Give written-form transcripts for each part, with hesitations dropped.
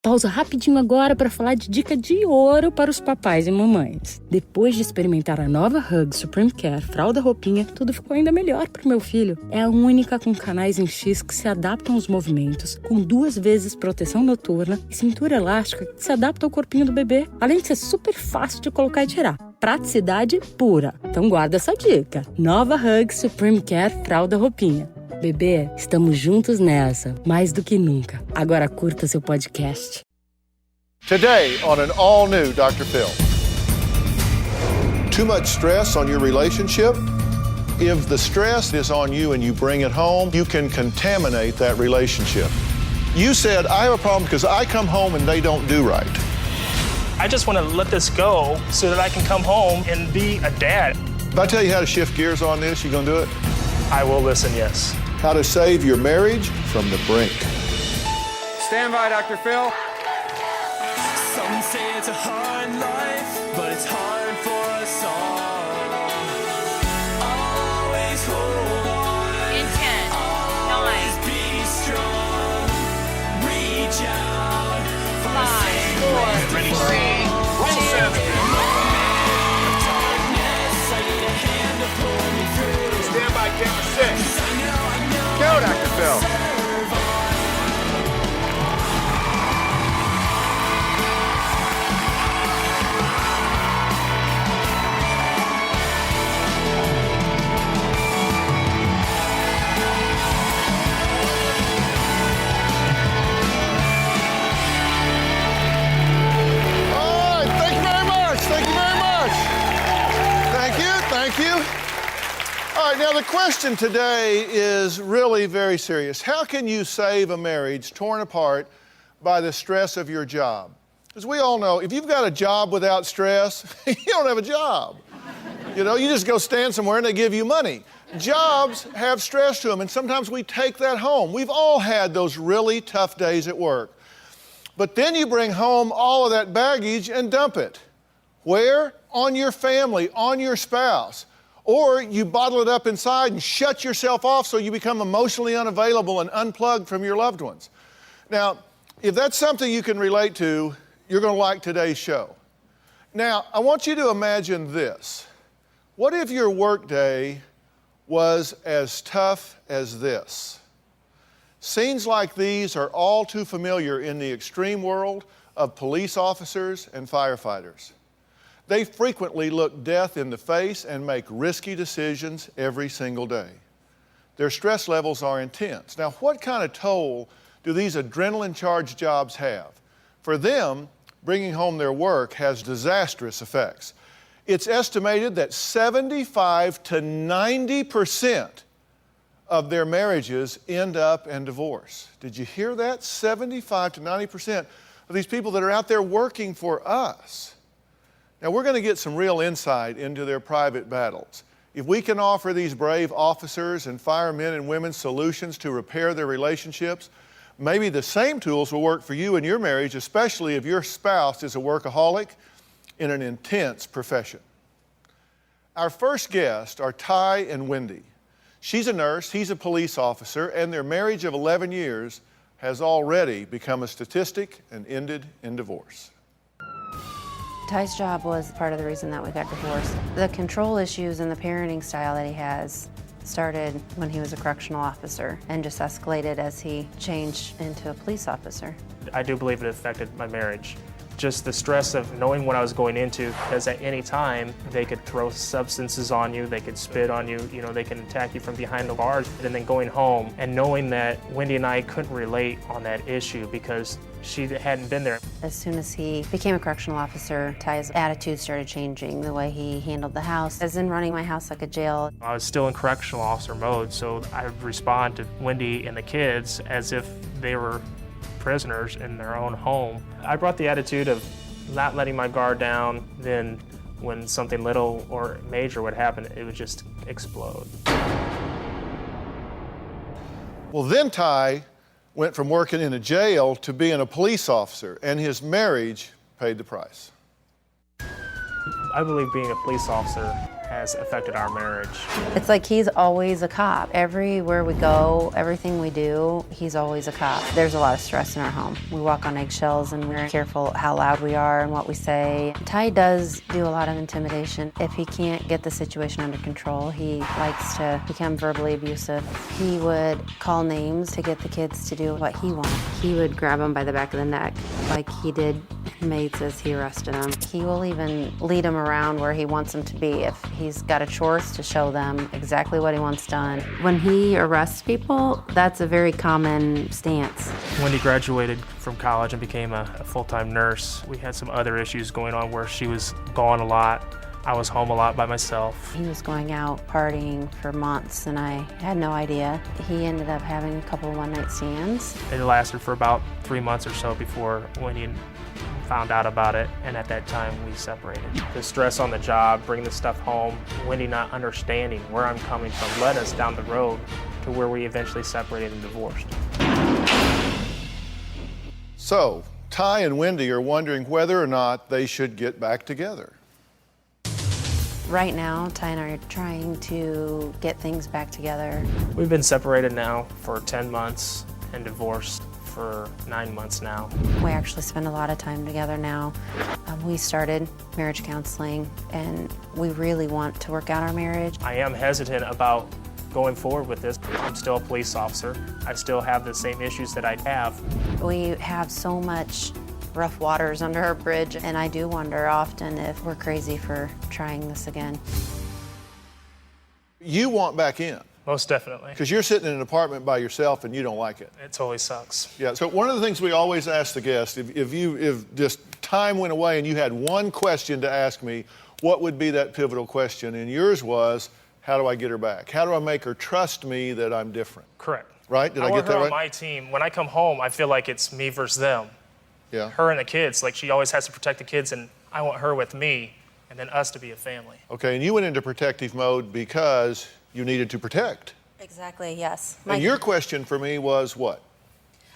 Pausa rapidinho agora para falar de dica de ouro para os papais e mamães. Depois de experimentar a nova Hug Supreme Care Fralda Roupinha, tudo ficou ainda melhor pro meu filho. É a única com canais em X que se adaptam aos movimentos, com 2 vezes proteção noturna e cintura elástica que se adapta ao corpinho do bebê, além de ser super fácil de colocar e tirar. Praticidade pura. Então guarda essa dica. Nova Hug Supreme Care Fralda Roupinha. Bebê, estamos juntos nessa, mais do que nunca. Agora curta seu podcast. Today on an all-new Dr. Phil. Too much stress on your relationship? If the stress is on you and you bring it home, you can contaminate that relationship. You said, I have a problem because I come home and they don't do right. I just want to let this go so that I can come home and be a dad. If I tell you how to shift gears on this, you gonna do it? I will listen, yes. How to save your marriage from the brink. Stand by, Dr. Phil. Some say it's a hard life, but it's hard for us all. Always hold on. In 10, Always 9, be strong. Reach out. 5, 4, 3, 2, Stand by, camera 6. Go, Dr. Phil. All right, now the question today is really very serious. How can you save a marriage torn apart by the stress of your job? As we all know, if you've got a job without stress, you don't have a job. You know, you just go stand somewhere and they give you money. Jobs have stress to them, and sometimes we take that home. We've all had those really tough days at work. But then you bring home all of that baggage and dump it. Where? On your family, on your spouse. Or you bottle it up inside and shut yourself off so you become emotionally unavailable and unplugged from your loved ones. Now, if that's something you can relate to, you're going to like today's show. Now, I want you to imagine this. What if your workday was as tough as this? Scenes like these are all too familiar in the extreme world of police officers and firefighters. They frequently look death in the face and make risky decisions every single day. Their stress levels are intense. Now, what kind of toll do these adrenaline-charged jobs have? For them, bringing home their work has disastrous effects. It's estimated that 75 to 90% of their marriages end up in divorce. Did you hear that? 75 to 90% of these people that are out there working for us. Now, we're going to get some real insight into their private battles. If we can offer these brave officers and firemen and women solutions to repair their relationships, maybe the same tools will work for you in your marriage, especially if your spouse is a workaholic in an intense profession. Our first guests are Ty and Wendy. She's a nurse, he's a police officer, and their marriage of 11 years has already become a statistic and ended in divorce. Ty's job was part of the reason that we got divorced. The control issues and the parenting style that he has started when he was a correctional officer and just escalated as he changed into a police officer. I do believe it affected my marriage. Just the stress of knowing what I was going into, because at any time they could throw substances on you, they could spit on you, they can attack you from behind the bars. And then going home and knowing that Wendy and I couldn't relate on that issue because she hadn't been there. As soon as he became a correctional officer, Ty's attitude started changing, the way he handled the house, as in running my house like a jail. I was still in correctional officer mode, so I would respond to Wendy and the kids as if they were prisoners in their own home. I brought the attitude of not letting my guard down, then when something little or major would happen, it would just explode. Well, then Ty went from working in a jail to being a police officer, and his marriage paid the price. I believe being a police officer has affected our marriage. It's like he's always a cop. Everywhere we go, everything we do, he's always a cop. There's a lot of stress in our home. We walk on eggshells and we're careful how loud we are and what we say. Ty does do a lot of intimidation. If he can't get the situation under control, he likes to become verbally abusive. He would call names to get the kids to do what he wanted. He would grab them by the back of the neck like he did inmates as he arrested them. He will even lead them around where he wants them to be if he's got a chores to show them exactly what he wants done. When he arrests people, that's a very common stance. Wendy graduated from college and became a full-time nurse. We had some other issues going on where she was gone a lot. I was home a lot by myself. He was going out partying for months and I had no idea. He ended up having a couple one-night stands. It lasted for about 3 months or so before Wendy found out about it, and at that time we separated. The stress on the job, bringing the stuff home, Wendy not understanding where I'm coming from led us down the road to where we eventually separated and divorced. So, Ty and Wendy are wondering whether or not they should get back together. Right now, Ty and I are trying to get things back together. We've been separated now for 10 months and divorced for 9 months now. We actually spend a lot of time together now. We started marriage counseling and we really want to work out our marriage. I am hesitant about going forward with this. I'm still a police officer. I still have the same issues that I have. We have so much rough waters under our bridge, and I do wonder often if we're crazy for trying this again. You want back in. Most definitely. Because you're sitting in an apartment by yourself and you don't like it. It totally sucks. Yeah, so one of the things we always ask the guests, if just time went away and you had one question to ask me, what would be that pivotal question? And yours was, how do I get her back? How do I make her trust me that I'm different? Correct. Right? Did I get that her right? on my team. When I come home, I feel like it's me versus them. Yeah. Her and the kids, like she always has to protect the kids, and I want her with me, and then us to be a family. Okay, and you went into protective mode because you needed to protect. Exactly, yes. And your question for me was what?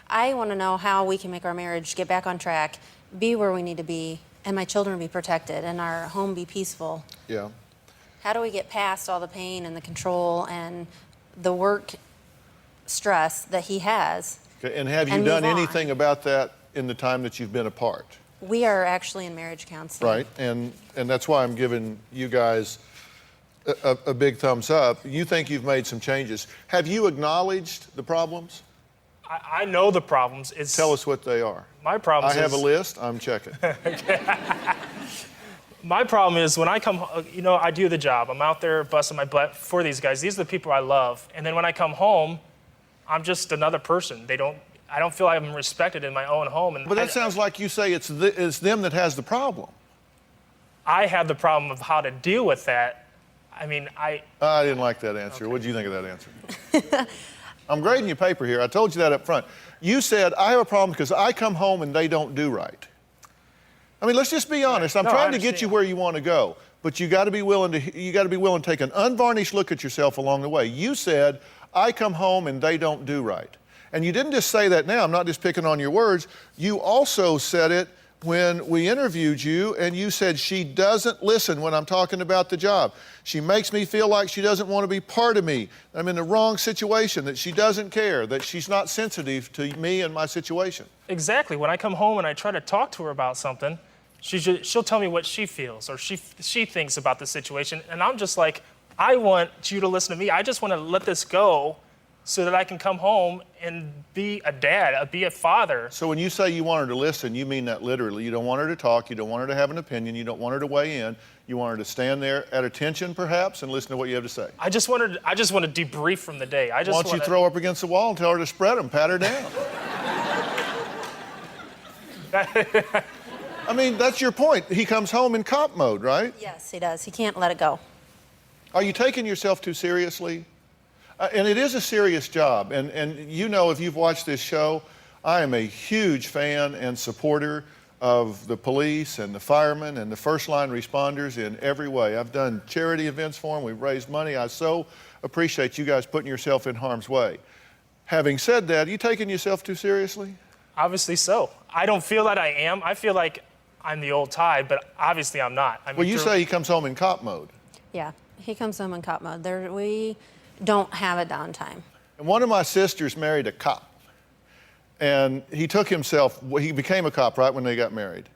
I want to know how we can make our marriage get back on track, be where we need to be, and my children be protected, and our home be peaceful. Yeah. How do we get past all the pain and the control and the work stress that he has? Okay, and have you and done move on? anything about that in the time that you've been apart? We are actually in marriage counseling. Right, and that's why I'm giving you guys a big thumbs up. You think you've made some changes. Have you acknowledged the problems? I know the problems. Tell us what they are. My problem I have a list, I'm checking. My problem is when I come home, you know, I do the job. I'm out there busting my butt for these guys. These are the people I love. And then when I come home, I'm just another person. I don't feel like I'm respected in my own home. And But that sounds like you say it's them that has the problem. I have the problem of how to deal with that. I mean, I didn't like that answer. Okay. What did you think of that answer? I'm grading your paper here. I told you that up front. You said, I have a problem because I come home and they don't do right. I mean, let's just be honest. I'm trying to get you where you want to go, but you got to be willing to take an unvarnished look at yourself along the way. You said, I come home and they don't do right. And you didn't just say that now. I'm not just picking on your words. You also said it when we interviewed you, and you said she doesn't listen when I'm talking about the job. She makes me feel like she doesn't want to be part of me. I'm in the wrong situation, that she doesn't care, that she's not sensitive to me and my situation. Exactly. When I come home and I try to talk to her about something, she'll tell me what she feels or she thinks about the situation, and I'm just like, I want you to listen to me. I just want to let this go so that I can come home and be a dad, be a father. So when you say you want her to listen, you mean that literally. You don't want her to talk, you don't want her to have an opinion, you don't want her to weigh in. You want her to stand there at attention, perhaps, and listen to what you have to say. I just want to debrief from the day. Why don't you throw her up against the wall and tell her to spread them, pat her down? I mean, that's your point. He comes home in cop mode, right? Yes, he does. He can't let it go. Are you taking yourself too seriously? And it is a serious job. And you know, if you've watched this show, I am a huge fan and supporter of the police and the firemen and the first line responders in every way. I've done charity events for them. We've raised money. I so appreciate you guys putting yourself in harm's way. Having said that, are you taking yourself too seriously? Obviously so. I don't feel that I am. I feel like I'm the old Ty, but obviously I'm not. I mean, well, you say he comes home in cop mode. Yeah. He comes home in cop mode. We don't have a downtime. And one of my sisters married a cop. And he became a cop right when they got married.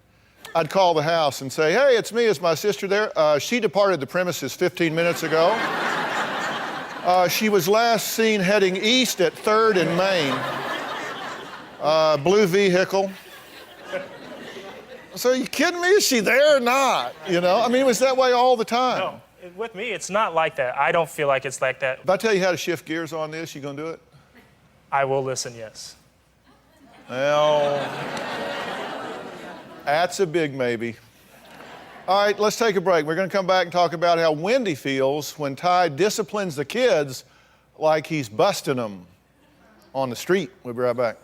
I'd call the house and say, hey, it's me, is my sister there? She departed the premises 15 minutes ago. She was last seen heading east at 3rd and Main. Blue vehicle. So are you kidding me? Is she there or not? You know, I mean, it was that way all the time. No, with me, it's not like that. I don't feel like it's like that. If I tell you how to shift gears on this, you gonna do it? I will listen, yes. Well, that's a big maybe. All right, let's take a break. We're gonna come back and talk about how Wendy feels when Ty disciplines the kids like he's busting them on the street. We'll be right back.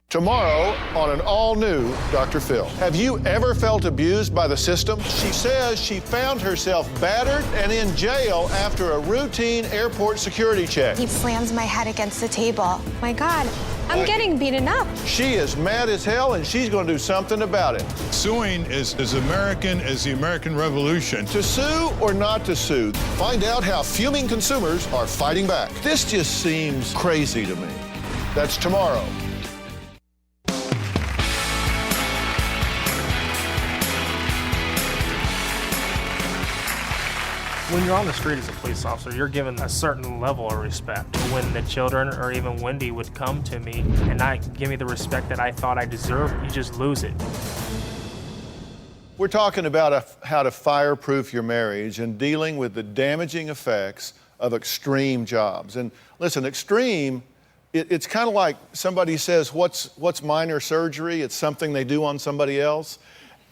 Tomorrow on an all-new Dr. Phil. Have you ever felt abused by the system? She says she found herself battered and in jail after a routine airport security check. He slams my head against the table. My God, I'm getting beaten up. She is mad as hell and she's going to do something about it. Suing is as American as the American Revolution. To sue or not to sue? Find out how fuming consumers are fighting back. This just seems crazy to me. That's tomorrow. When you're on the street as a police officer, you're given a certain level of respect. When the children or even Wendy would come to me and not give me the respect that I thought I deserved, you just lose it. We're talking about how to fireproof your marriage and dealing with the damaging effects of extreme jobs. And listen, extreme, it's kind of like somebody says, what's minor surgery? It's something they do on somebody else.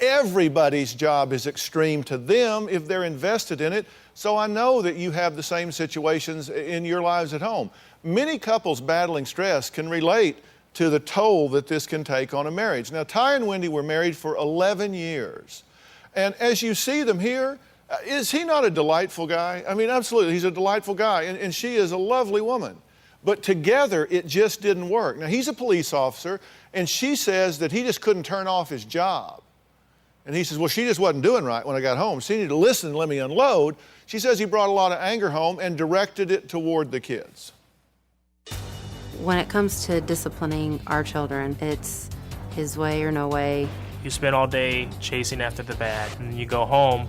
Everybody's job is extreme to them if they're invested in it. So I know that you have the same situations in your lives at home. Many couples battling stress can relate to the toll that this can take on a marriage. Now, Ty and Wendy were married for 11 years. And as you see them here, is he not a delightful guy? I mean, absolutely, he's a delightful guy, and she is a lovely woman. But together, it just didn't work. Now, he's a police officer, and she says that he just couldn't turn off his job. And he says, well, she just wasn't doing right when I got home. She needed to listen and let me unload. She says he brought a lot of anger home and directed it toward the kids. When it comes to disciplining our children, it's his way or no way. You spend all day chasing after the bad, and you go home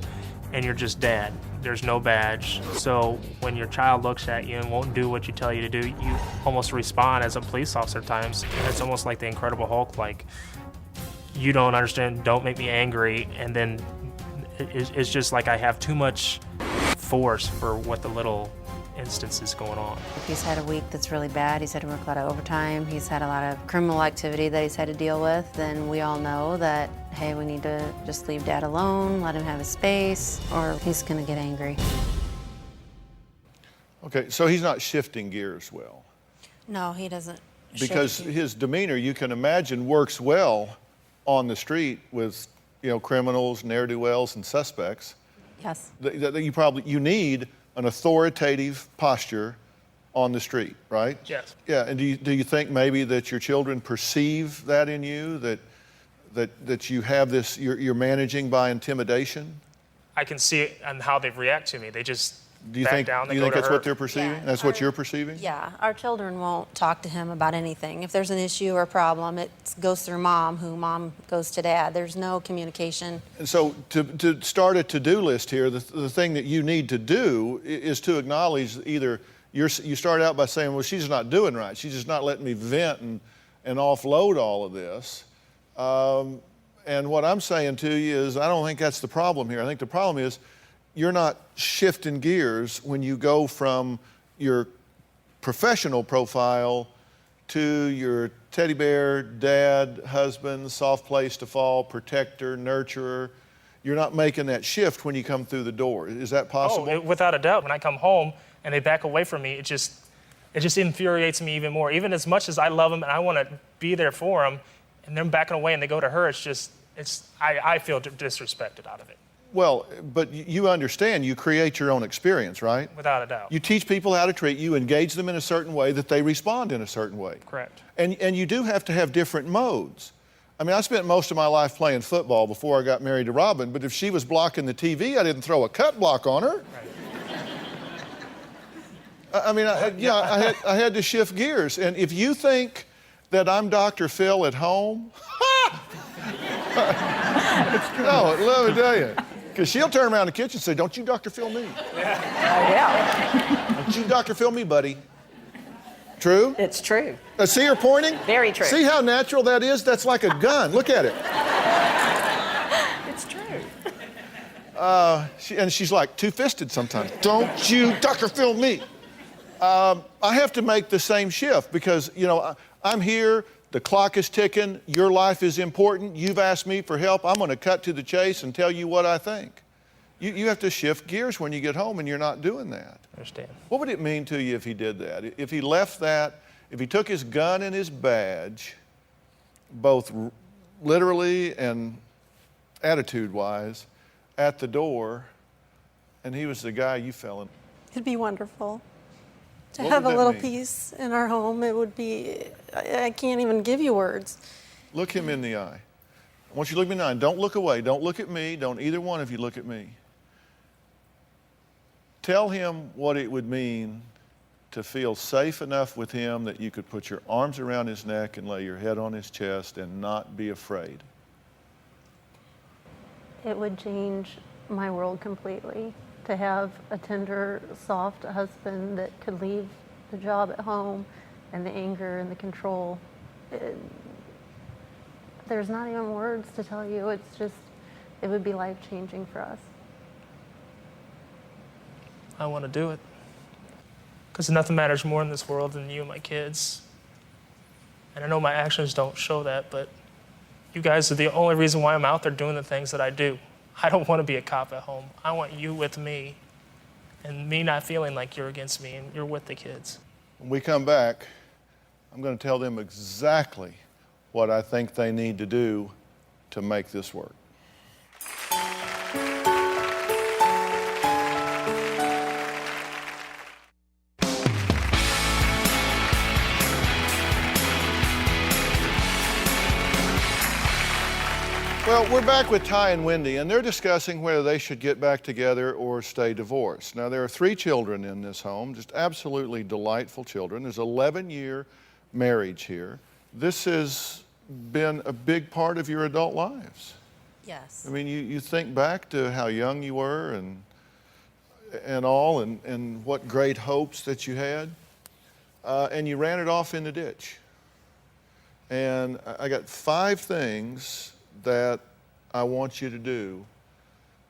and you're just dad. There's no badge. So when your child looks at you and won't do what you tell you to do, you almost respond as a police officer at times. And it's almost like the Incredible Hulk, like, you don't understand, don't make me angry, and then it's just like I have too much force for what the little instance is going on. If he's had a week that's really bad, he's had to work a lot of overtime, he's had a lot of criminal activity that he's had to deal with, then we all know that, hey, we need to just leave dad alone, let him have his space, or he's gonna get angry. Okay, so he's not shifting gears well. No, he doesn't. Because his demeanor, you can imagine, works well on the street with, criminals, ne'er-do-wells, and suspects. Yes. You need an authoritative posture on the street, right? Yes. Yeah, and do you think maybe that your children perceive that in you, that you have this, you're managing by intimidation? I can see it and how they react to me. They just Do you back think, down. do you think that's what they're perceiving? Yeah. That's what you're perceiving? Yeah, our children won't talk to him about anything. If there's an issue or a problem, it goes through mom, who mom goes to dad. There's no communication. And so to start a to-do list here, the thing that you need to do is to acknowledge either you start out by saying, well, she's not doing right. She's just not letting me vent and offload all of this. And what I'm saying to you is I don't think that's the problem here. I think the problem is you're not shifting gears when you go from your professional profile to your teddy bear, dad, husband, soft place to fall, protector, nurturer. You're not making that shift when you come through the door. Is that possible? Oh, without a doubt. When I come home and they back away from me, it just infuriates me even more. Even as much as I love them and I want to be there for them, and them backing away and they go to her, I feel disrespected out of it. Well, but you understand, you create your own experience, right? Without a doubt. You teach people how to treat you, engage them in a certain way that they respond in a certain way. Correct. And you do have to have different modes. I mean, I spent most of my life playing football before I got married to Robin, but if she was blocking the TV, I didn't throw a cut block on her. Right. I mean, I had to shift gears. And if you think that I'm Dr. Phil at home, no, let me tell you. Because she'll turn around in the kitchen and say, don't you Dr. Phil me. Yeah. Don't you Dr. Phil me, buddy. True? It's true. See her pointing? Very true. See how natural that is? That's like a gun. Look at it. It's true. And she's like two-fisted sometimes. Don't you Dr. Phil me. I have to make the same shift because, you know, I'm here. The clock is ticking. Your life is important. You've asked me for help. I'm going to cut to the chase and tell you what I think. You have to shift gears when you get home, and you're not doing that. I understand. What would it mean to you if he did that? If he left that, if he took his gun and his badge, both literally and attitude-wise, at the door, and he was the guy you fell in? It'd be wonderful. To What have would a that little mean? peace in our home, it would be, I can't even give you words. Look him in the eye. I want you to look me in the eye. Don't look away. Don't look at me. Don't either one of you look at me. Tell him what it would mean to feel safe enough with him that you could put your arms around his neck and lay your head on his chest and not be afraid. It would change my world completely. To have a tender, soft husband that could leave the job at home and the anger and the control. There's not even words to tell you. It's just, it would be life-changing for us. I want to do it. Because nothing matters more in this world than you and my kids. And I know my actions don't show that, but you guys are the only reason why I'm out there doing the things that I do. I don't want to be a cop at home. I want you with me, and me not feeling like you're against me and you're with the kids. When we come back, I'm going to tell them exactly what I think they need to do to make this work. Well, we're back with Ty and Wendy, and they're discussing whether they should get back together or stay divorced. Now, there are 3 children in this home, just absolutely delightful children. There's 11-year marriage here. This has been a big part of your adult lives. Yes. I mean, you think back to how young you were and all, and what great hopes that you had, and you ran it off in the ditch. And I got 5 things that I want you to do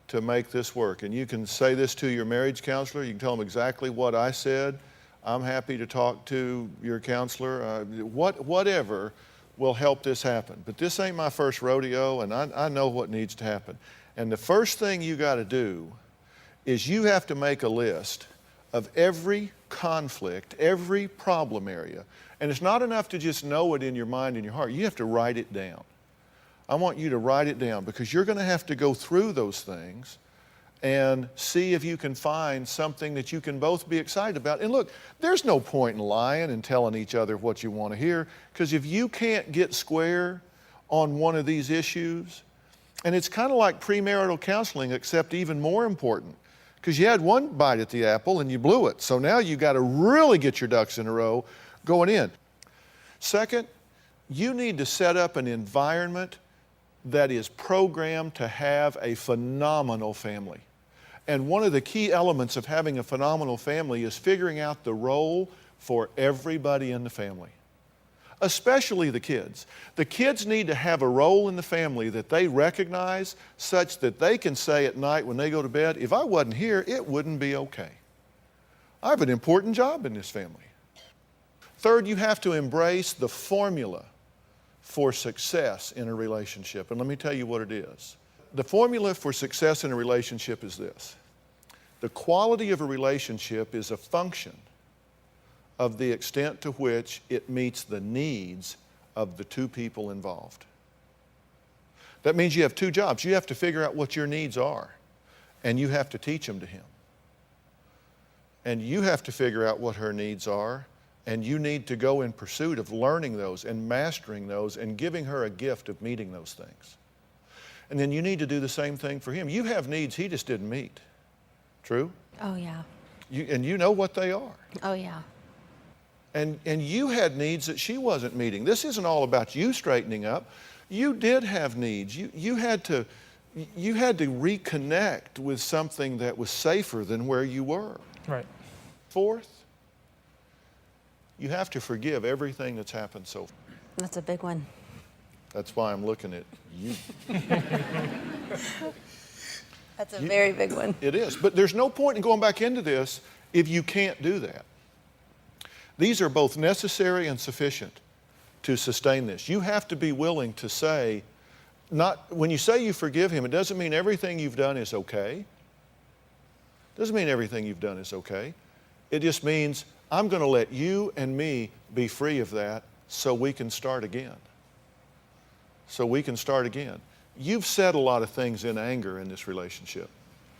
to make this work. And you can say this to your marriage counselor. You can tell them exactly what I said. I'm happy to talk to your counselor. Whatever will help this happen. But this ain't my first rodeo, and I know what needs to happen. And the first thing you got to do is you have to make a list of every conflict, every problem area. And it's not enough to just know it in your mind and your heart. You have to write it down. I want you to write it down because you're going to have to go through those things and see if you can find something that you can both be excited about. And look, there's no point in lying and telling each other what you want to hear, because if you can't get square on one of these issues, and it's kind of like premarital counseling, except even more important, because you had one bite at the apple and you blew it. So now you got to really get your ducks in a row going in. Second, you need to set up an environment that is programmed to have a phenomenal family. And one of the key elements of having a phenomenal family is figuring out the role for everybody in the family, especially the kids. The kids need to have a role in the family that they recognize, such that they can say at night when they go to bed, if I wasn't here, it wouldn't be okay. I have an important job in this family. Third, you have to embrace the formula for success in a relationship. And let me tell you what it is. The formula for success in a relationship is this. The quality of a relationship is a function of the extent to which it meets the needs of the 2 people involved. That means you have 2 jobs. You have to figure out what your needs are. And you have to teach them to him. And you have to figure out what her needs are, and you need to go in pursuit of learning those and mastering those and giving her a gift of meeting those things. And then you need to do the same thing for him. You have needs he just didn't meet. True? Oh, yeah. And you know what they are. Oh, yeah. And you had needs that she wasn't meeting. This isn't all about you straightening up. You did have needs. You had to reconnect with something that was safer than where you were. Right. Fourth, you have to forgive everything that's happened so far. That's a big one. That's why I'm looking at you. That's a very big one. It is. But there's no point in going back into this if you can't do that. These are both necessary and sufficient to sustain this. You have to be willing to say, when you say you forgive him, it doesn't mean everything you've done is okay. Doesn't mean everything you've done is okay. It just means I'm going to let you and me be free of that so we can start again. So we can start again. You've said a lot of things in anger in this relationship.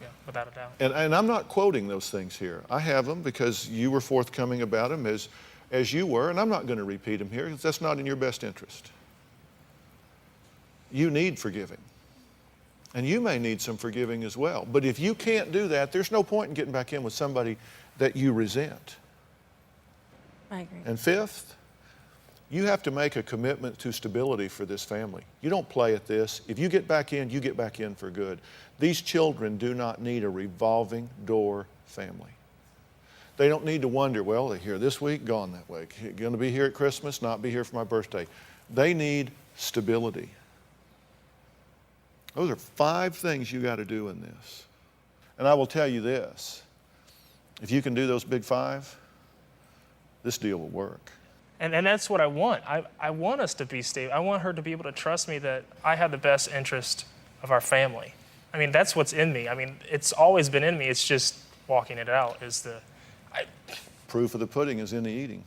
Yeah, without a doubt. And I'm not quoting those things here. I have them because you were forthcoming about them as you were, and I'm not going to repeat them here because that's not in your best interest. You need forgiving. And you may need some forgiving as well. But if you can't do that, there's no point in getting back in with somebody that you resent. I agree. And fifth, you have to make a commitment to stability for this family. You don't play at this. If you get back in, you get back in for good. These children do not need a revolving door family. They don't need to wonder, well, they're here this week, gone that week. Going to be here at Christmas, not be here for my birthday. They need stability. Those are 5 things you got to do in this. And I will tell you this, if you can do those big 5, this deal will work. And that's what I want. I want us to be stable. I want her to be able to trust me that I have the best interest of our family. I mean, that's what's in me. I mean, it's always been in me. It's just walking it out is the... Proof of the pudding is in the eating.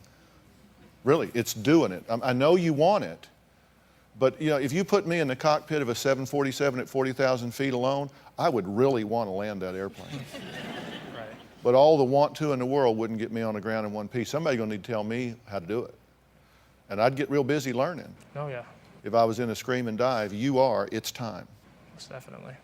Really, it's doing it. I know you want it, but you know, if you put me in the cockpit of a 747 at 40,000 feet alone, I would really want to land that airplane. Right. But all the want to in the world wouldn't get me on the ground in one piece. Somebody's going to need to tell me how to do it. And I'd get real busy learning. Oh, yeah. If I was in a scream and dive, you are, it's time. Most definitely.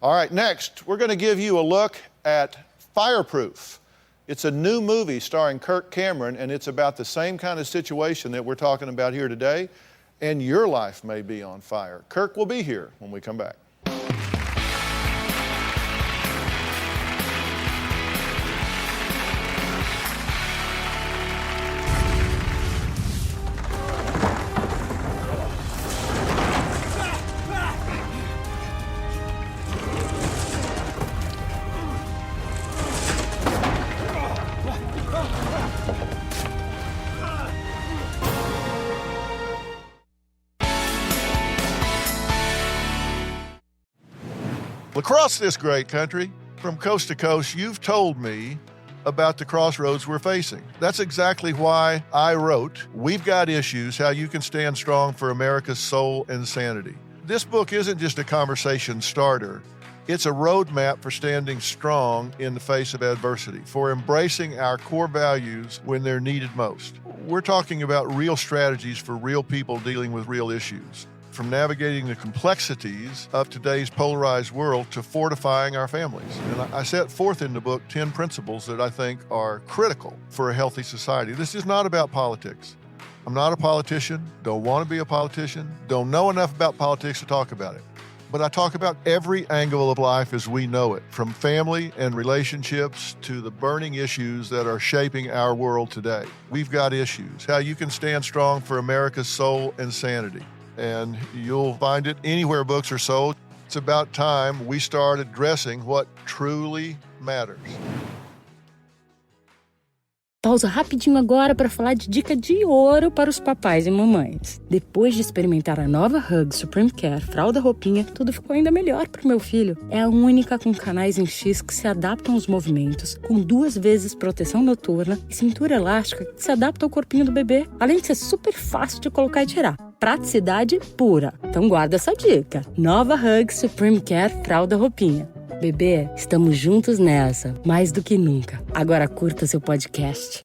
All right, next, we're going to give you a look at Fireproof. It's a new movie starring Kirk Cameron, and it's about the same kind of situation that we're talking about here today, and your life may be on fire. Kirk will be here when we come back. Across this great country, from coast to coast, you've told me about the crossroads we're facing. That's exactly why I wrote, We've Got Issues, How You Can Stand Strong for America's Soul and Sanity. This book isn't just a conversation starter. It's a roadmap for standing strong in the face of adversity, for embracing our core values when they're needed most. We're talking about real strategies for real people dealing with real issues. From navigating the complexities of today's polarized world to fortifying our families. And I set forth in the book 10 principles that I think are critical for a healthy society. This is not about politics. I'm not a politician, don't want to be a politician, don't know enough about politics to talk about it. But I talk about every angle of life as we know it, from family and relationships to the burning issues that are shaping our world today. We've got issues. How you can stand strong for America's soul and sanity. And you'll find it anywhere books are sold. It's about time we start addressing what truly matters. Pausa rapidinho agora para falar de dica de ouro para os papais e mamães. Depois de experimentar a nova Hug Supreme Care Fralda Roupinha, tudo ficou ainda melhor pro meu filho. É a única com canais em X que se adaptam aos movimentos, com 2 vezes proteção noturna e cintura elástica que se adapta ao corpinho do bebê, além de ser super fácil de colocar e tirar. Praticidade pura. Então guarda essa dica. Nova Hug Supreme Care Fralda Roupinha. Bebê, estamos juntos nessa, mais do que nunca. Agora curta seu podcast.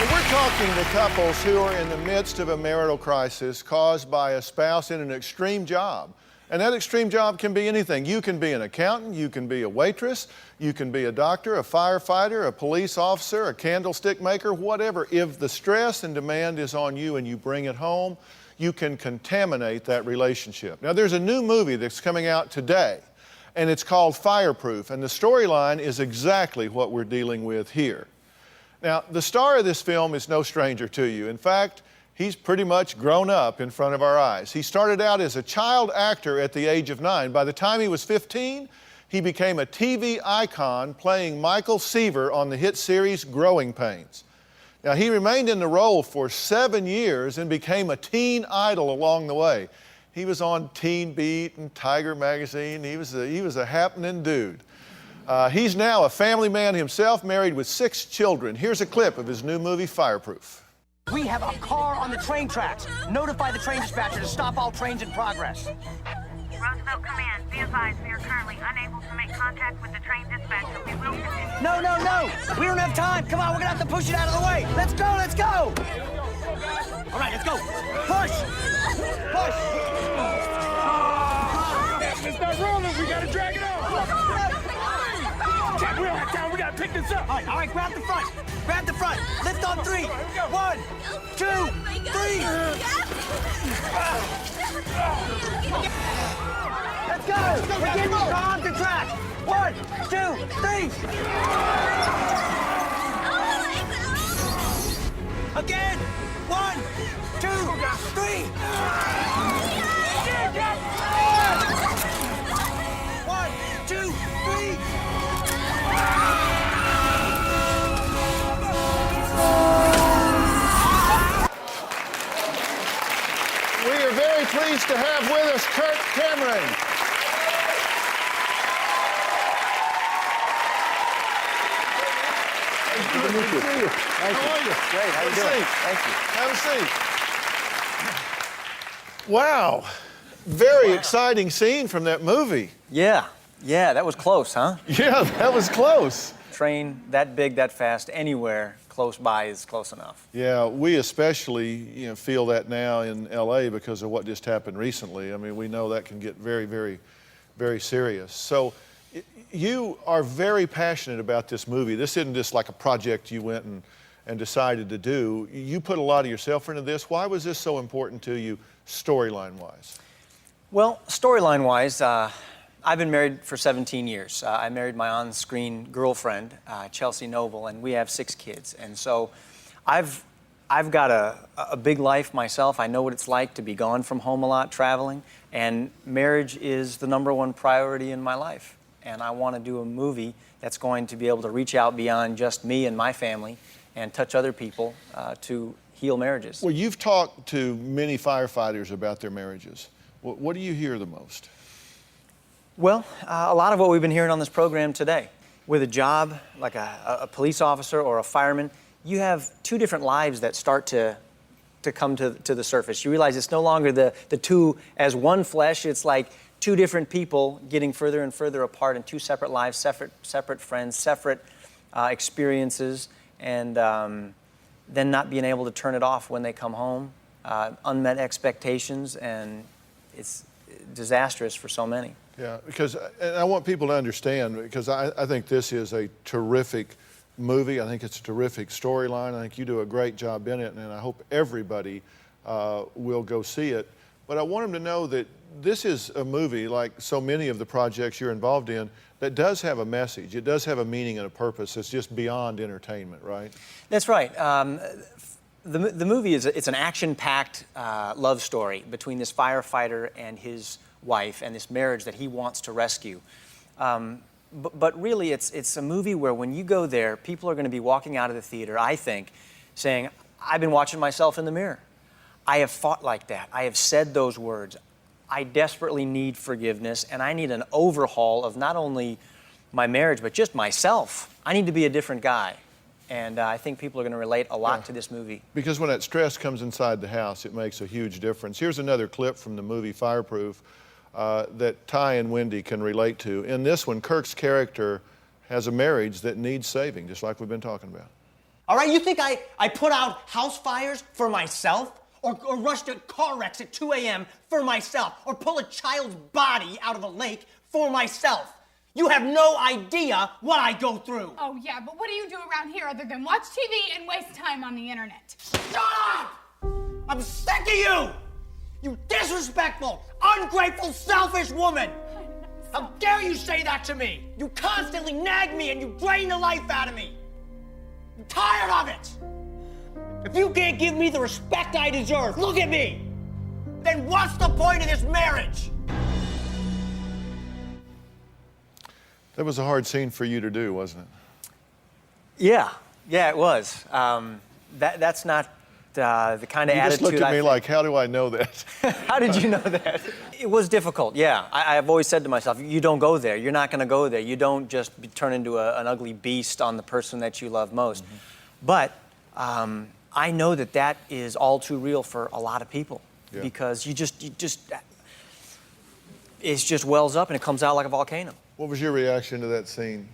We're talking to couples who are in the midst of a marital crisis caused by a spouse in an extreme job. And that extreme job can be anything. You can be an accountant, you can be a waitress, you can be a doctor, a firefighter, a police officer, a candlestick maker, whatever. If the stress and demand is on you and you bring it home, you can contaminate that relationship. Now, there's a new movie that's coming out today, and it's called Fireproof, and the storyline is exactly what we're dealing with here. Now, the star of this film is no stranger to you. In fact, he's pretty much grown up in front of our eyes. He started out as a child actor at the age of 9. By the time he was 15, he became a TV icon playing Michael Seaver on the hit series Growing Pains. Now, he remained in the role for 7 years and became a teen idol along the way. He was on Teen Beat and Tiger Magazine. He was a happening dude. He's now a family man himself, married with 6 children. Here's a clip of his new movie, Fireproof. We have a car on the train tracks. Notify the train dispatcher to stop all trains in progress. Roosevelt Command, be advised we are currently unable to make contact with the train dispatcher. We will continue. No, no, no! We don't have time! Come on, we're gonna have to push it out of the way! Let's go, let's go! All right, let's go! Push! Push! It's not rolling, we gotta drag it out! We don't have time, we gotta pick this up! All right, grab the front! Grab the front! Lift on 3! 1, 2, 3! Let's go! We're getting on the track! 1, 2, 3! Again! 1, 2, 3! 1, 2, 3! We are very pleased to have with us Kirk Cameron. Good to meet you. Thank you. How are you? Great. How are you doing? Thank you. Have a seat. Wow. Very exciting scene from that movie. Yeah, that was close, huh? Yeah, that was close. Train that big, that fast, anywhere close by is close enough. Yeah, we especially feel that now in LA because of what just happened recently. I mean, we know that can get very, very, very serious. So you are very passionate about this movie. This isn't just like a project you went and decided to do. You put a lot of yourself into this. Why was this so important to you storyline-wise? Well, storyline-wise, I've been married for 17 years. I married my on-screen girlfriend, Chelsea Noble, and we have 6 kids. And so I've got a big life myself. I know what it's like to be gone from home a lot, traveling, and marriage is the #1 priority in my life. And I want to do a movie that's going to be able to reach out beyond just me and my family and touch other people to heal marriages. Well, you've talked to many firefighters about their marriages. What do you hear the most? Well, a lot of what we've been hearing on this program today. With a job like a police officer or a fireman, you have 2 different lives that start to come to the surface. You realize it's no longer the 2 as one flesh. It's like 2 different people getting further and further apart in 2 separate lives, separate friends, separate experiences, and then not being able to turn it off when they come home. Unmet expectations, and it's disastrous for so many. Yeah, because and I want people to understand, because I think this is a terrific movie. I think it's a terrific storyline. I think you do a great job in it, and I hope everybody will go see it. But I want them to know that this is a movie, like so many of the projects you're involved in, that does have a message. It does have a meaning and a purpose. It's just beyond entertainment, right? That's right. The movie it's an action-packed love story between this firefighter and his wife and this marriage that he wants to rescue. But really, it's a movie where when you go there, people are going to be walking out of the theater, I think, saying, I've been watching myself in the mirror. I have fought like that. I have said those words. I desperately need forgiveness, and I need an overhaul of not only my marriage, but just myself. I need to be a different guy. And I think people are going to relate a lot to this movie. Because when that stress comes inside the house, it makes a huge difference. Here's another clip from the movie Fireproof that Ty and Wendy can relate to. In this one, Kirk's character has a marriage that needs saving, just like we've been talking about. All right, you think I put out house fires for myself? Or rush to car wrecks at 2 a.m. for myself? Or pull a child's body out of a lake for myself? You have no idea what I go through. Oh, yeah, but what do you do around here other than watch TV and waste time on the internet? Shut up! I'm sick of you! You disrespectful, ungrateful, selfish woman! How dare you say that to me? You constantly nag me and you drain the life out of me. I'm tired of it! If you can't give me the respect I deserve, look at me! Then what's the point of this marriage? That was a hard scene for you to do, wasn't it? Yeah, it was. That's not the kind of attitude. You just looked at me like, how do I know that? How did you know that? It was difficult, yeah. I've always said to myself, you don't go there. You're not going to go there. You don't just turn into an ugly beast on the person that you love most. Mm-hmm. But I know that is all too real for a lot of people because it just wells up and it comes out like a volcano. What was your reaction to that scene?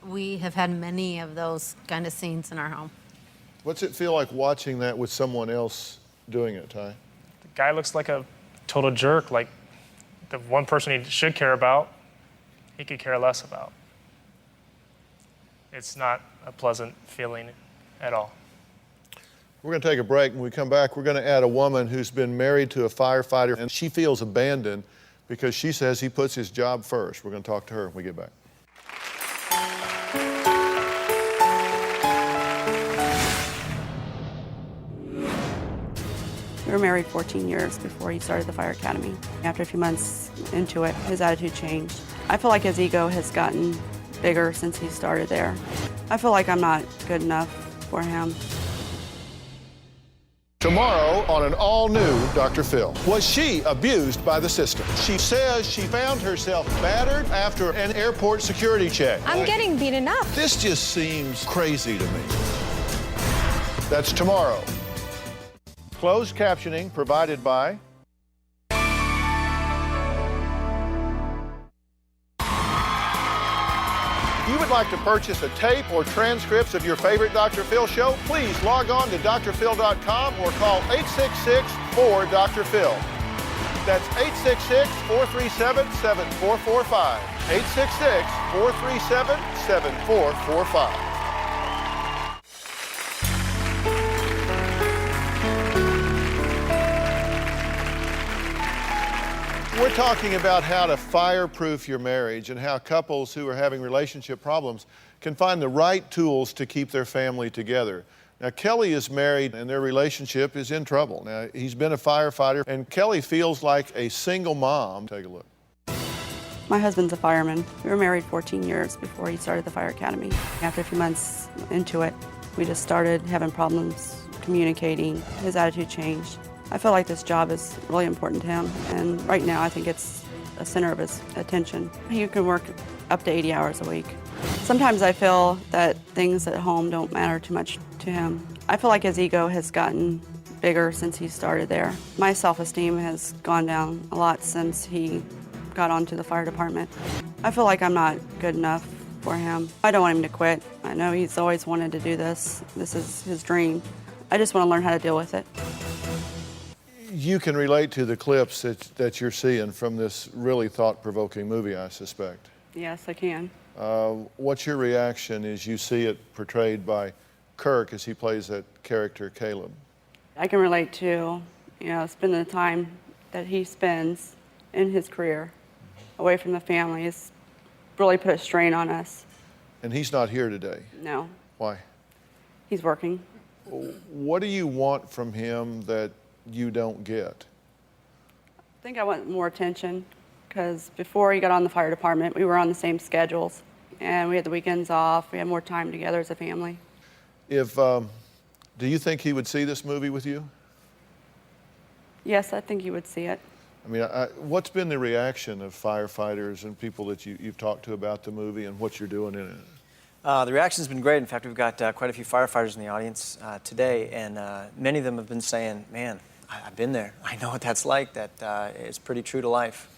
We have had many of those kind of scenes in our home. What's it feel like watching that with someone else doing it, Ty? The guy looks like a total jerk, like the one person he should care about, he could care less about. It's not a pleasant feeling at all. We're going to take a break. When we come back, we're going to add a woman who's been married to a firefighter, and she feels abandoned because she says he puts his job first. We're going to talk to her when we get back. We were married 14 years before he started the fire academy. After a few months into it, his attitude changed. I feel like his ego has gotten bigger since he started there. I feel like I'm not good enough for him. Tomorrow on an all-new Dr. Phil. Was she abused by the system? She says she found herself battered after an airport security check. I'm getting beaten up. This just seems crazy to me. That's tomorrow. Closed captioning provided by... If you would like to purchase a tape or transcripts of your favorite Dr. Phil show, please log on to drphil.com or call 866-4-DR-PHIL. That's 866-437-7445. 866-437-7445. We're talking about how to fireproof your marriage and how couples who are having relationship problems can find the right tools to keep their family together. Now, Kelly is married and their relationship is in trouble. Now, he's been a firefighter and Kelly feels like a single mom. Take a look. My husband's a fireman. We were married 14 years before he started the fire academy. After a few months into it, we just started having problems communicating. His attitude changed. I feel like this job is really important to him, and right now I think it's the center of his attention. He can work up to 80 hours a week. Sometimes I feel that things at home don't matter too much to him. I feel like his ego has gotten bigger since he started there. My self-esteem has gone down a lot since he got onto the fire department. I feel like I'm not good enough for him. I don't want him to quit. I know he's always wanted to do this. This is his dream. I just want to learn how to deal with it. You can relate to the clips that you're seeing from this really thought-provoking movie, I suspect. Yes, I can. What's your reaction as you see it portrayed by Kirk as he plays that character, Caleb? I can relate to, spending the time that he spends in his career away from the family has really put a strain on us. And he's not here today? No. Why? He's working. What do you want from him that you don't get? I think I want more attention because before he got on the fire department, we were on the same schedules and we had the weekends off. We had more time together as a family. Do you think he would see this movie with you? Yes, I think he would see it. I mean, what's been the reaction of firefighters and people that you've talked to about the movie and what you're doing in it? The reaction's been great. In fact, we've got quite a few firefighters in the audience today, and many of them have been saying, man, I've been there. I know what that's like. That it's pretty true to life.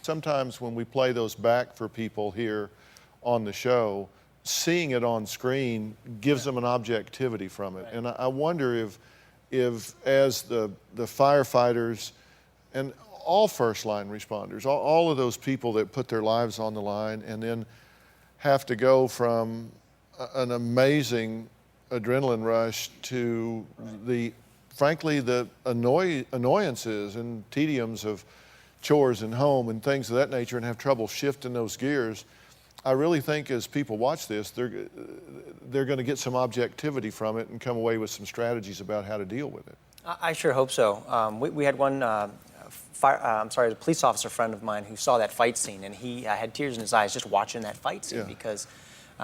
Sometimes when we play those back for people here on the show, seeing it on screen gives them an objectivity from it. And I wonder if as the firefighters and all first line responders, all of those people that put their lives on the line and then have to go from an amazing adrenaline rush to frankly, the annoyances and tediums of chores and home and things of that nature and have trouble shifting those gears. I really think as people watch this, they're going to get some objectivity from it and come away with some strategies about how to deal with it. I sure hope so. We had one a police officer friend of mine who saw that fight scene, and he had tears in his eyes just watching that fight scene because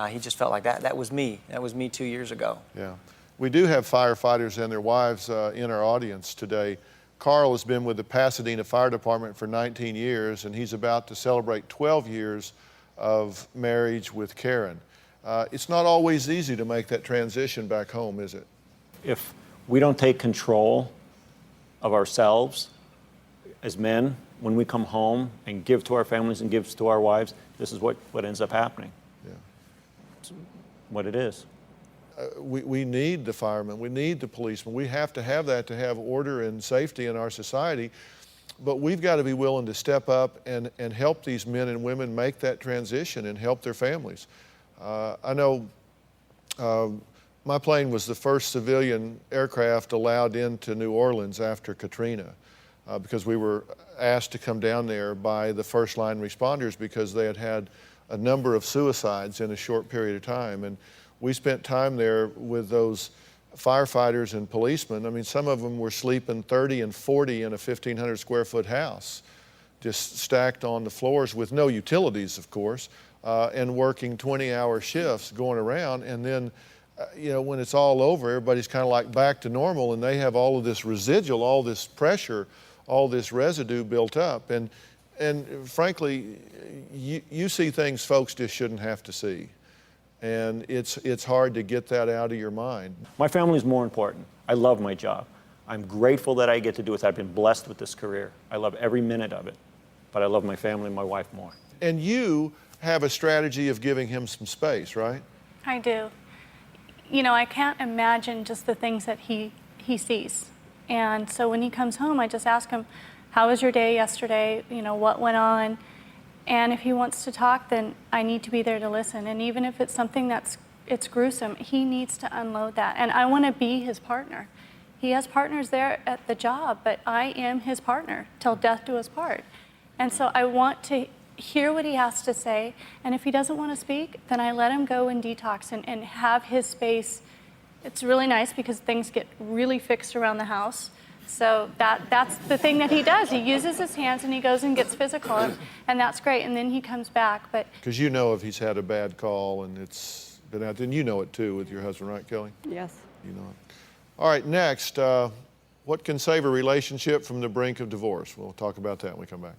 he just felt like that was me. That was me 2 years ago. Yeah. We do have firefighters and their wives in our audience today. Karl has been with the Pasadena Fire Department for 19 years, and he's about to celebrate 12 years of marriage with Karin. It's not always easy to make that transition back home, is it? If we don't take control of ourselves as men, when we come home and give to our families and give to our wives, this is what ends up happening. Yeah. It's what it is. We need the firemen, we need the policemen. We have to have that to have order and safety in our society. But we've got to be willing to step up and help these men and women make that transition and help their families. I know my plane was the first civilian aircraft allowed into New Orleans after Katrina because we were asked to come down there by the first line responders because they had had a number of suicides in a short period of time. And we spent time there with those firefighters and policemen. I mean, some of them were sleeping 30 and 40 in a 1,500 square foot house, just stacked on the floors with no utilities, of course, and working 20-hour shifts going around. And then, when it's all over, everybody's kind of like back to normal, and they have all of this residual, all this pressure, all this residue built up. And frankly, you see things folks just shouldn't have to see. And it's hard to get that out of your mind. My family is more important. I love my job. I'm grateful that I get to do it. I've been blessed with this career. I love every minute of it. But I love my family and my wife more. And you have a strategy of giving him some space, right? I do. I can't imagine just the things that he sees. And so when he comes home, I just ask him, how was your day yesterday? What went on? And if he wants to talk, then I need to be there to listen. And even if it's something it's gruesome, he needs to unload that. And I want to be his partner. He has partners there at the job, but I am his partner till death do us part. And so I want to hear what he has to say. And if he doesn't want to speak, then I let him go and detox and have his space. It's really nice because things get really fixed around the house. So that's the thing that he does. He uses his hands and he goes and gets physical, and that's great. And then he comes back. But because if he's had a bad call and it's been out, then you know it too with your husband, right, Kelly? Yes. You know it. All right, next, what can save a relationship from the brink of divorce? We'll talk about that when we come back.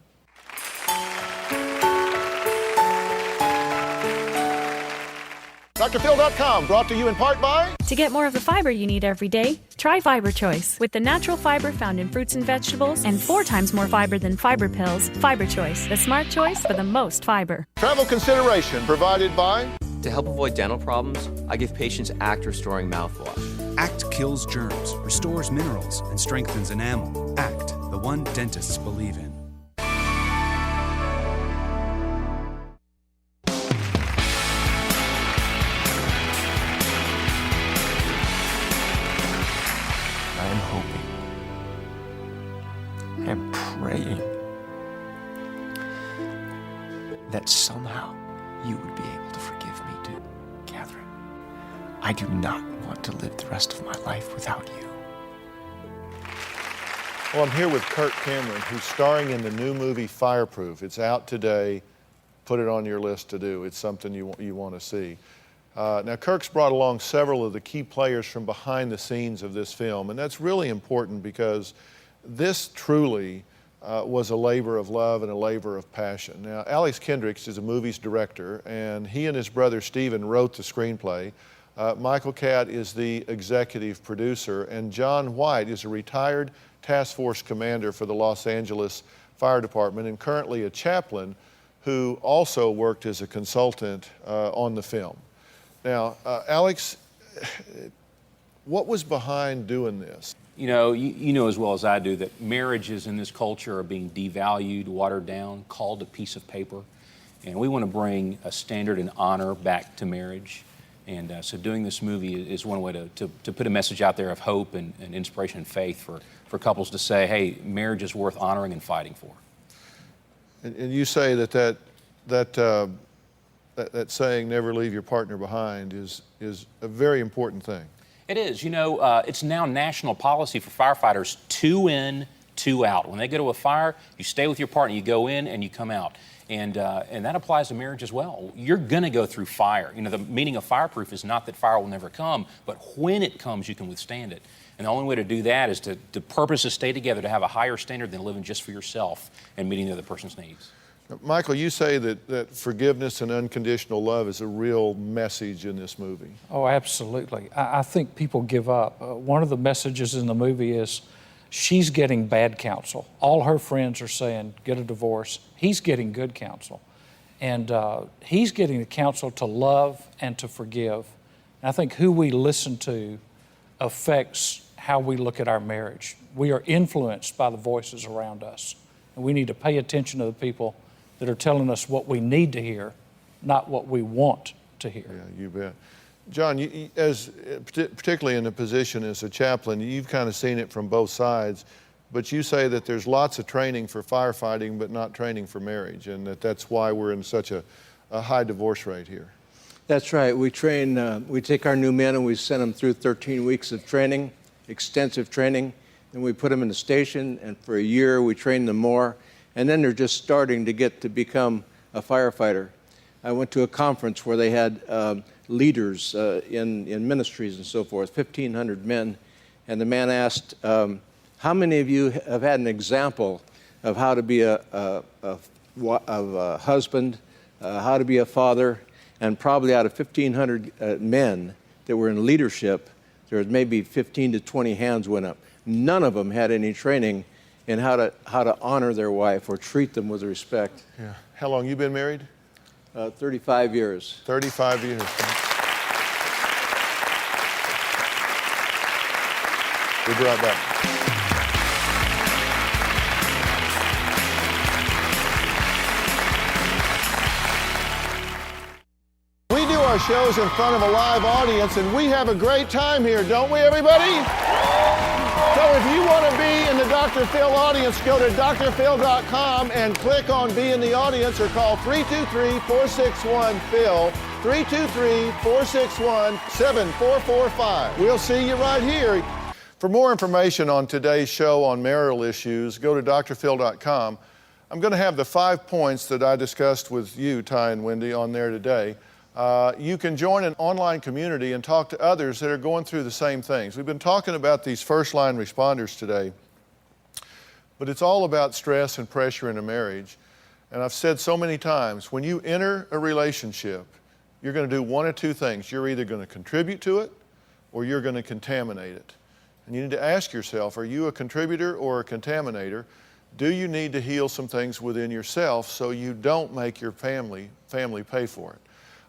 DrPhil.com, brought to you in part by... To get more of the fiber you need every day, try Fiber Choice. With the natural fiber found in fruits and vegetables and 4 times more fiber than fiber pills, Fiber Choice, the smart choice for the most fiber. Travel consideration provided by... To help avoid dental problems, I give patients ACT Restoring Mouthwash. ACT kills germs, restores minerals, and strengthens enamel. ACT, the one dentists believe in. I'm praying that somehow you would be able to forgive me too, Catherine. I do not want to live the rest of my life without you. Well, I'm here with Kirk Cameron, who's starring in the new movie Fireproof. It's out today. Put it on your list to do. It's something you want to see. Now, Kirk's brought along several of the key players from behind the scenes of this film, and that's really important because this truly was a labor of love and a labor of passion. Now, Alex Kendricks is a movie's director, and he and his brother Stephen wrote the screenplay. Michael Catt is the executive producer, and John White is a retired task force commander for the Los Angeles Fire Department and currently a chaplain who also worked as a consultant on the film. Now, Alex, what was behind doing this? You know, you know as well as I do that marriages in this culture are being devalued, watered down, called a piece of paper. And we want to bring a standard and honor back to marriage. And so doing this movie is one way to put a message out there of hope and inspiration and faith for couples to say, hey, marriage is worth honoring and fighting for. And you say that saying, never leave your partner behind, is a very important thing. It is. You know, it's now national policy for firefighters, 2 in, 2 out. When they go to a fire, you stay with your partner, you go in and you come out. And that applies to marriage as well. You're gonna go through fire. You know, the meaning of fireproof is not that fire will never come, but when it comes, you can withstand it. And the only way to do that is to purpose to stay together, to have a higher standard than living just for yourself and meeting the other person's needs. Michael, you say that forgiveness and unconditional love is a real message in this movie. Oh, absolutely. I think people give up. One of the messages in the movie is she's getting bad counsel. All her friends are saying, get a divorce. He's getting good counsel. And he's getting the counsel to love and to forgive. And I think who we listen to affects how we look at our marriage. We are influenced by the voices around us. And we need to pay attention to the people that are telling us what we need to hear, not what we want to hear. Yeah, you bet. John, particularly in a position as a chaplain, you've kind of seen it from both sides, but you say that there's lots of training for firefighting, but not training for marriage, and that's why we're in such a high divorce rate here. That's right. We train, we take our new men and we send them through 13 weeks of training, extensive training, and we put them in the station, and for a year we train them more, and then they're just starting to get to become a firefighter. I went to a conference where they had leaders in ministries and so forth, 1,500 men, and the man asked, how many of you have had an example of how to be a husband, how to be a father? And probably out of 1,500 men that were in leadership, there was maybe 15 to 20 hands went up. None of them had any training in how to honor their wife or treat them with respect. Yeah. How long you been married? 35 years. 35 years. We'll be right back. We do our shows in front of a live audience, and we have a great time here, don't we, everybody? So if you want to be in the Dr. Phil audience, go to drphil.com and click on Be in the Audience or call 323-461-PHIL, 323-461-7445. We'll see you right here. For more information on today's show on marital issues, go to drphil.com. I'm going to have the 5 points that I discussed with you, Ty and Wendy, on there today. You can join an online community and talk to others that are going through the same things. We've been talking about these first-line responders today, but it's all about stress and pressure in a marriage. And I've said so many times, when you enter a relationship, you're going to do one of two things. You're either going to contribute to it or you're going to contaminate it. And you need to ask yourself, are you a contributor or a contaminator? Do you need to heal some things within yourself so you don't make your family pay for it?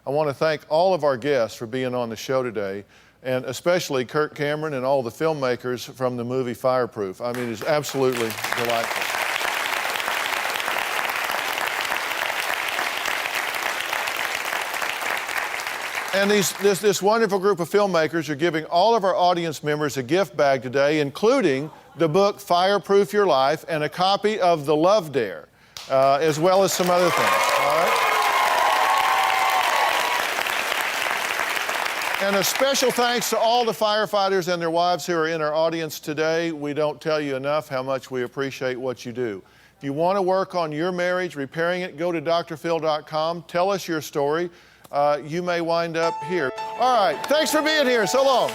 I want to thank all of our guests for being on the show today, and especially Kirk Cameron and all the filmmakers from the movie Fireproof. I mean, it's absolutely delightful. And this wonderful group of filmmakers are giving all of our audience members a gift bag today, including the book Fireproof Your Life and a copy of The Love Dare, as well as some other things. All right? And a special thanks to all the firefighters and their wives who are in our audience today. We don't tell you enough how much we appreciate what you do. If you want to work on your marriage, repairing it, go to drphil.com. Tell us your story. You may wind up here. All right, thanks for being here. So long.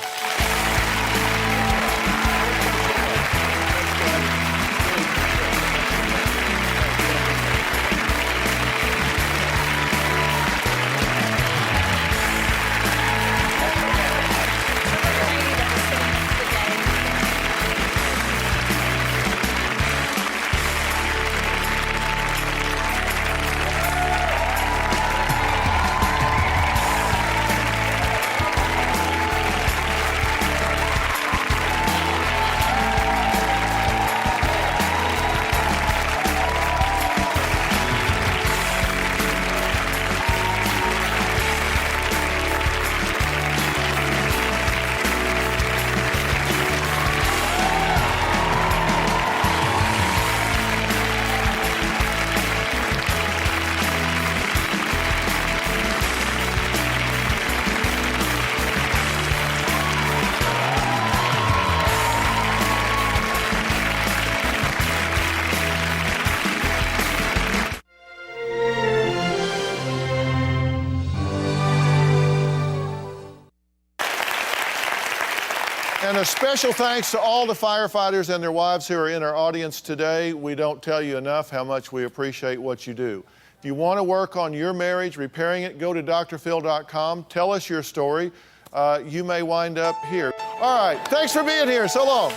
And a special thanks to all the firefighters and their wives who are in our audience today. We don't tell you enough how much we appreciate what you do. If you want to work on your marriage, repairing it, go to drphil.com. Tell us your story. You may wind up here. All right, thanks for being here. So long.